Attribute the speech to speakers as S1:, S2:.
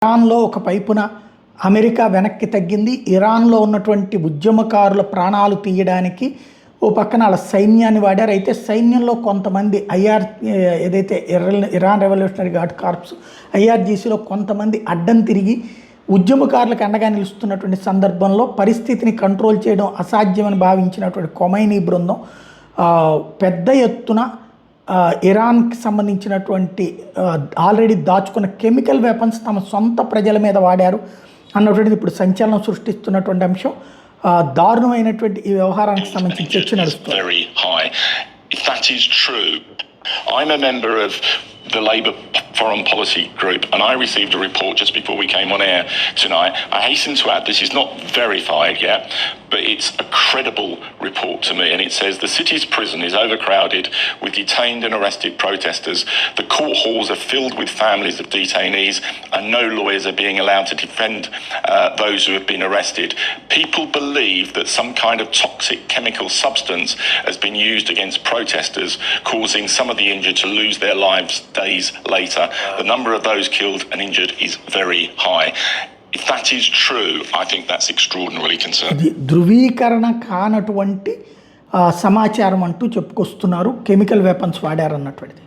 S1: ఇరాన్లో ఒక వైపున అమెరికా వెనక్కి తగ్గింది. ఇరాన్లో ఉన్నటువంటి ఉద్యమకారుల ప్రాణాలు తీయడానికి ఓ పక్కన వాళ్ళ సైన్యాన్ని వాడారు. అయితే సైన్యంలో కొంతమంది ఏదైతే ఇరాన్ రెవల్యూషనరీ గార్డ్ కార్ప్స్ ఐఆర్జీసీలో కొంతమంది అడ్డం తిరిగి ఉద్యమకారులకు అండగా నిలుస్తున్నటువంటి సందర్భంలో పరిస్థితిని కంట్రోల్ చేయడం అసాధ్యమని భావించినటువంటి ఖొమైనీ బృందం పెద్ద ఎత్తున ఇరాన్కి సంబంధించినటువంటి ఆల్రెడీ దాచుకున్న కెమికల్ వెపన్స్ తమ సొంత ప్రజల మీద వాడారు అన్నటువంటిది ఇప్పుడు సంచలనం సృష్టిస్తున్నటువంటి అంశం. దారుణమైనటువంటి ఈ వ్యవహారానికి సంబంధించి చర్చ నడుస్తుంది.
S2: I'm a member of the Labour Foreign Policy Group, and I received a report just before we came on air tonight. I hasten to add this is not verified yet, but it's a credible report to me, and it says the city's prison is overcrowded with detained and arrested protesters. The court halls are filled with families of detainees, and no lawyers are being allowed to defend those who have been arrested. People believe that some kind of toxic chemical substance has been used against protesters, causing some of the injured to lose their lives days later. The number of those killed and injured is very high. If that is true, I think that's extraordinarily concerning.
S1: ధృవీకరణ కానటువంటి సమాచారం అంటూ చెప్పుకొస్తున్నారు chemical weapons వాడారన్నటువంటిది.